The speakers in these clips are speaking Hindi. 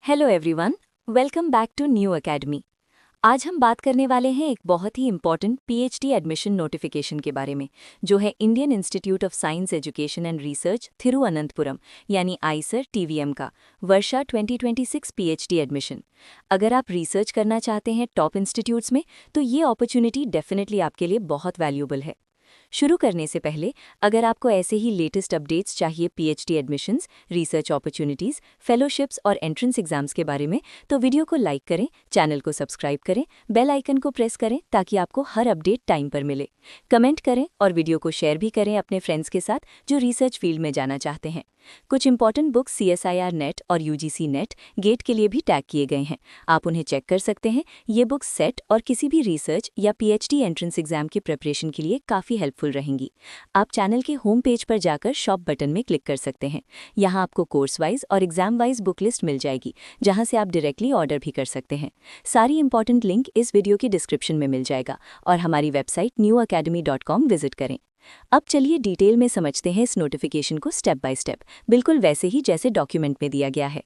Hello everyone, welcome back to new academy. आज हम बात करने वाले हैं एक बहुत ही इम्पॉर्टेंट पीएचडी एडमिशन नोटिफिकेशन के बारे में, जो है Indian Institute of Science Education and Research Thiruvananthapuram यानी आईसर टीवीएम का वर्षा 2026 पीएचडी एडमिशन। अगर आप रिसर्च करना चाहते हैं टॉप इंस्टीट्यूट्स में, तो ये अपॉर्चुनिटी डेफिनेटली आपके लिए बहुत वैल्यूएबल है। शुरू करने से पहले, अगर आपको ऐसे ही लेटेस्ट अपडेट्स चाहिए PhD admissions, research opportunities, fellowships और एंट्रेंस एग्जाम्स के बारे में, तो वीडियो को लाइक करें, चैनल को सब्सक्राइब करें, बेल आइकन को प्रेस करें ताकि आपको हर अपडेट टाइम पर मिले। कमेंट करें और वीडियो को शेयर भी करें अपने फ्रेंड्स के साथ जो रिसर्च फील्ड में जाना चाहते हैं। कुछ इंपॉर्टेंट बुक्स CSIR नेट और UGC नेट गेट के लिए भी टैग किए गए हैं, आप उन्हें चेक कर सकते हैं। ये बुक्स सेट और किसी भी रिसर्च या पीएचडी एंट्रेंस एग्जाम की प्रिपरेशन के लिए काफ़ी हेल्पफुल रहेंगी। आप चैनल के होम पेज पर जाकर शॉप बटन में क्लिक कर सकते हैं। यहाँ आपको कोर्स वाइज और एग्जाम वाइज बुक लिस्ट मिल जाएगी, जहाँ से आप डायरेक्टली ऑर्डर भी कर सकते हैं। सारी इंपॉर्टेंट लिंक इस वीडियो की डिस्क्रिप्शन में मिल जाएगा और हमारी वेबसाइट newacademy.com विजिट करें। अब चलिए डिटेल में समझते हैं इस नोटिफिकेशन को स्टेप बाय स्टेप, बिल्कुल वैसे ही जैसे डॉक्यूमेंट में दिया गया है।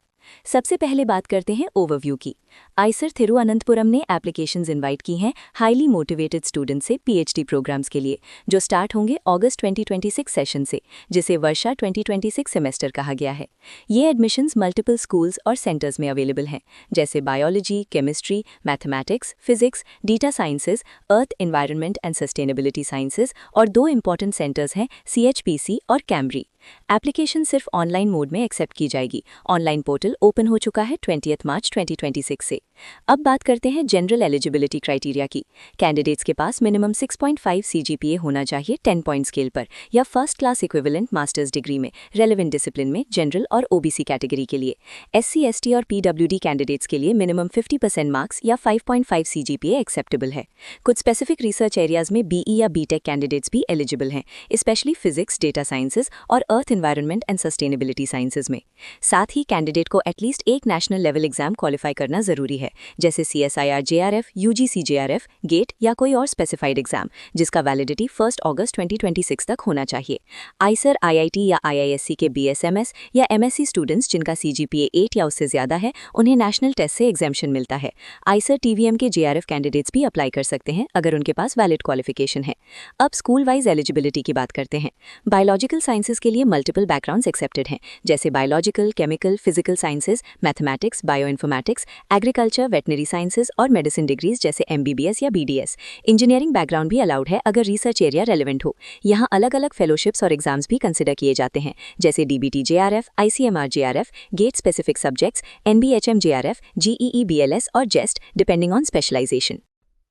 सबसे पहले बात करते हैं ओवरव्यू की। आईसर थिरुवनंतपुरम ने एप्लीकेशंस इनवाइट की हैं हाईली मोटिवेटेड स्टूडेंट से पीएचडी प्रोग्राम्स के लिए, जो स्टार्ट होंगे अगस्त 2026 सेशन से, जिसे वर्षा 2026 सेमेस्टर कहा गया है। ये एडमिशंस मल्टीपल स्कूल्स और सेंटर्स में अवेलेबल हैं, जैसे biology, chemistry, mathematics, physics, data sciences, earth environment and sustainability sciences, और 2 इंपॉर्टेंट सेंटर्स हैं CHPC और कैम्ब्री। एप्लीकेशन सिर्फ ऑनलाइन मोड में एक्सेप्ट की जाएगी। ऑनलाइन पोर्टल ओपन हो चुका है 20 मार्च 2026 से। अब बात करते हैं जनरल एलिजिबिलिटी क्राइटेरिया की। कैंडिडेट्स के पास मिनिमम 6.5 CGPA होना चाहिए 10 पॉइंट स्केल पर, या first class equivalent masters degree में रेलेवेंट डिसिप्लिन में जनरल और OBC कैटेगरी के लिए। SC, ST और PWD कैंडिडेट्स के लिए मिनिमम 50% मार्क्स या 5.5 CGPA एक्सेप्टेबल है। कुछ स्पेसिफिक रिसर्च एरियाज में BE या BTech कैंडिडेट्स भी एलिजिबल हैं, स्पेशली फिजिक्स, डेटा साइंसेज और earth environment and sustainability sciences में। साथ ही कैंडिडेट को एटलीस्ट एक नेशनल लेवल एग्जाम क्वालिफाई करना जरूरी है, जैसे CSIR JRF, UGC JRF, GATE या कोई और स्पेसिफाइड एग्जाम, जिसका वैलिडिटी 1 अगस्त 2026 तक होना चाहिए। आईसर, IIT या IISc के BSMS या MSc स्टूडेंट्स जिनका CGPA 8 या उससे ज्यादा है, उन्हें नेशनल टेस्ट से एग्जेम्पशन मिलता है। आईसर TVM के JRF कैंडिडेट्स भी अप्लाई कर सकते हैं अगर उनके पास वैलिड क्वालिफिकेशन है। अब स्कूल वाइज एलिजिबिलिटी की बात करते हैं। बायोलॉजिकल साइंसेज के लिए मल्टीपल बैकग्राउंड्स एक्सेप्टेड हैं, जैसे biological, chemical, physical sciences, mathematics, bioinformatics, agriculture, veterinary sciences और मेडिसिन डिग्रीज जैसे MBBS या BDS। इंजीनियरिंग बैकग्राउंड भी अलाउड है अगर रिसर्च एरिया रेलेवेंट हो। यहाँ अलग अलग फेलोशिप्स और एग्जाम्स भी कंसिडर किए जाते हैं, जैसे DBT JRF, ICMR JRF, GATE specific subjects, NBHM JRF, GEE BLS और JEST, depending on specialisation.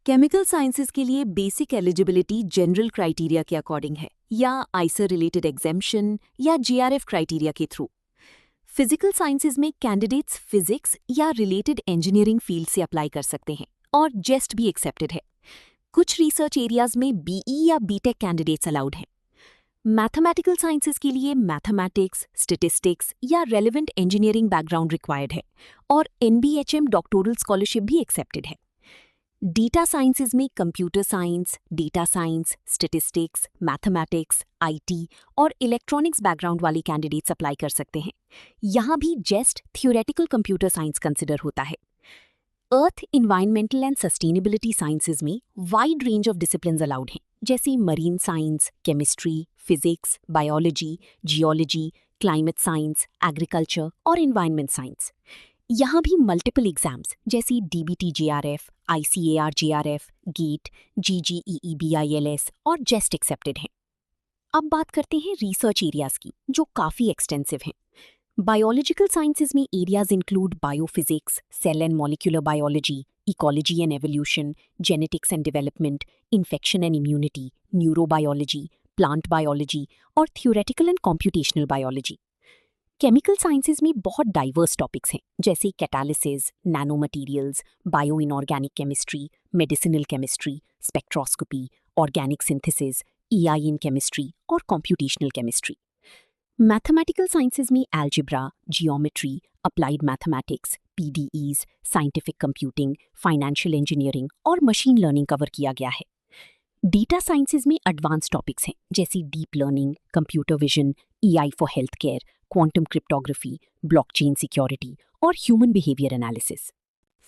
Chemical sciences के लिए बेसिक एलिजिबिलिटी जनरल क्राइटेरिया के अकॉर्डिंग है, या आईसर रिलेटेड एग्जेम्पशन या JRF क्राइटेरिया के थ्रू। फिजिकल साइंसेज में कैंडिडेट्स फिजिक्स या रिलेटेड इंजीनियरिंग फील्ड से अप्लाई कर सकते हैं, और जेस्ट भी एक्सेप्टेड है। कुछ रिसर्च एरियाज में BE या BTech कैंडिडेट्स अलाउड हैं। मैथमेटिकल साइंसेज के लिए मैथमेटिक्स, स्टैटिस्टिक्स या रेलेवेंट इंजीनियरिंग बैकग्राउंड रिक्वायर्ड है, और NBHM डॉक्टोरल स्कॉलरशिप भी एक्सेप्टेड है। डेटा साइंसेज में computer science, data science, statistics, mathematics, IT और इलेक्ट्रॉनिक्स बैकग्राउंड वाले कैंडिडेट्स अप्लाई कर सकते हैं। यहाँ भी जेस्ट थियोरेटिकल कंप्यूटर साइंस कंसिडर होता है। अर्थ, एनवायरनमेंटल एंड सस्टेनेबिलिटी साइंसेज में wide range of disciplines allowed हैं, जैसे marine science, chemistry, physics, biology, geology, climate science, agriculture और एनवायरनमेंट साइंस। यहाँ भी मल्टीपल एग्जाम्स जैसे DBT JRF, ICAR JRF, GATE, GGEE BILS और जेस्ट एक्सेप्टेड हैं। अब बात करते हैं रिसर्च एरियाज की, जो काफ़ी एक्सटेंसिव हैं। बायोलॉजिकल साइंसेज में areas include biophysics, cell and molecular biology, ecology and evolution, genetics and development, infection and immunity, neurobiology, plant biology और theoretical and computational biology. Chemical sciences में बहुत डाइवर्स टॉपिक्स हैं, जैसे catalysis, nano materials, bio inorganic chemistry, medicinal chemistry, spectroscopy, organic synthesis, EI in chemistry और कॉम्प्यूटेशनल केमिस्ट्री। मैथमेटिकल साइंसेज में algebra, geometry, applied mathematics, PDEs, scientific computing, financial engineering और मशीन लर्निंग कवर किया गया है। डेटा साइंसेज में एडवांस टॉपिक्स हैं, जैसे deep learning, computer vision, AI for health care, quantum cryptography, blockchain security और human behaviour analysis.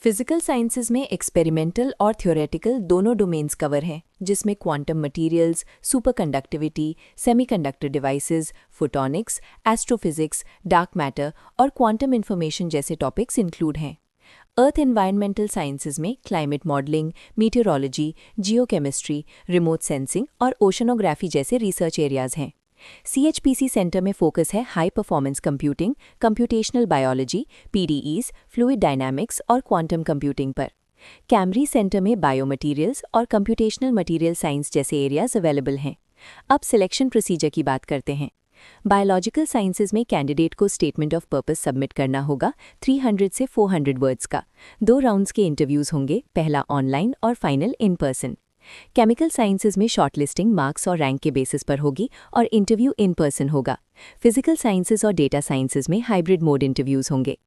Physical sciences में एक्सपेरिमेंटल और थ्योरेटिकल दोनों डोमेन्स कवर हैं, जिसमें quantum materials, super conductivity, semiconductor devices, photonics, astrophysics, dark matter और क्वांटम इंफॉर्मेशन जैसे टॉपिक्स इंक्लूड हैं। अर्थ एनवायरमेंटल साइंसेज में climate modelling, meteorology, geochemistry, remote sensing और ओशनोग्राफी जैसे रिसर्च एरियाज हैं। CHPC सेंटर में फोकस है high performance computing, computational biology, PDEs, fluid dynamics और क्वांटम कंप्यूटिंग पर। कैमरी सेंटर में बायोमटीरियल्स और कंप्यूटेशनल मटेरियल साइंस जैसे एरियाज अवेलेबल हैं। अब सिलेक्शन प्रोसीजर की बात करते हैं। बायोलॉजिकल साइंसेज में कैंडिडेट को स्टेटमेंट ऑफ पर्पस सबमिट करना होगा 300 से 400 वर्ड्स का। 2 राउंड्स के इंटरव्यूज होंगे, पहला ऑनलाइन और final in person. Chemical sciences में शॉर्टलिस्टिंग मार्क्स और रैंक के बेसिस पर होगी और इंटरव्यू इन पर्सन होगा। फिजिकल साइंसेज और डेटा साइंसेज में हाइब्रिड मोड इंटरव्यूज होंगे।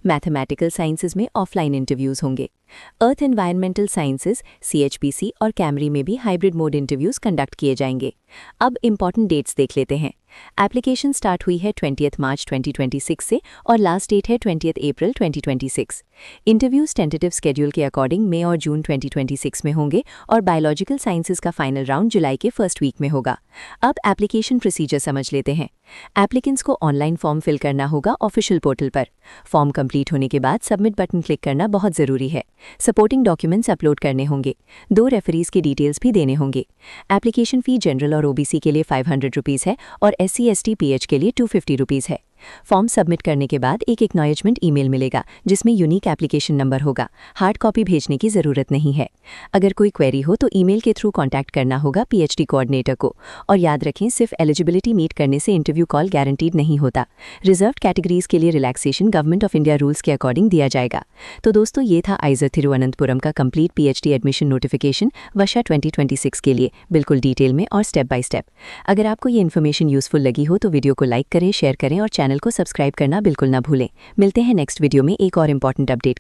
मैथमेटिकल साइंसेज में ऑफलाइन इंटरव्यूज होंगे। अर्थ एनवायरमेंटल साइंसेज, CHPC और कैमरी में भी हाइब्रिड मोड इंटरव्यूज कंडक्ट किए जाएंगे। अब इंपॉर्टेंट डेट्स देख लेते हैं। एप्लीकेशन स्टार्ट हुई है 20 मार्च 2026 से और लास्ट डेट है 20 अप्रैल 2026। इंटरव्यूज टेंटेटिव स्केड्यूल के अकॉर्डिंग मई और जून 2026 में होंगे और बायोलॉजिकल साइंसेज का फाइनल राउंड जुलाई के फर्स्ट वीक में होगा। अब एप्लीकेशन प्रोसीजर समझ लेते हैं। एप्लीकेंट्स को ऑनलाइन फॉर्म फिल करना होगा ऑफिशियल पोर्टल पर। फॉर्म कंप्लीट होने के बाद सबमिट बटन क्लिक करना बहुत ज़रूरी है। सपोर्टिंग डॉक्यूमेंट्स अपलोड करने होंगे। 2 रेफरीज की डिटेल्स भी देने होंगे। एप्लीकेशन फ़ी जनरल और OBC के लिए 500 रुपीज़ है और SC ST PH के लिए 250 रुपीज़ है। फॉर्म सबमिट करने के बाद एक एक्नॉलेजमेंट ईमेल मिलेगा जिसमें यूनिक एप्लीकेशन नंबर होगा। हार्ड कॉपी भेजने की ज़रूरत नहीं है। अगर कोई क्वेरी हो तो ईमेल के थ्रू कॉन्टैक्ट करना होगा PhD कोऑर्डिनेटर को। और याद रखें, सिर्फ एलिजिबिलिटी मीट करने से इंटरव्यू कॉल गारंटीड नहीं होता। रिजर्व्ड कैटेगरीज के लिए relaxation government of India rules के अकॉर्डिंग दिया जाएगा। तो दोस्तों, ये था आइजर तिरुवनंतपुरम का कंप्लीट PhD एडमिशन नोटिफिकेशन वर्षा 2026 के लिए, बिल्कुल डिटेल में और स्टेप बाय स्टेप। अगर आपको ये इन्फॉर्मेशन यूजफुल लगी हो तो वीडियो को लाइक करें, शेयर करें और चैनल को सब्सक्राइब करना बिल्कुल ना भूलें। मिलते हैं नेक्स्ट वीडियो में एक और इंपॉर्टेंट अपडेट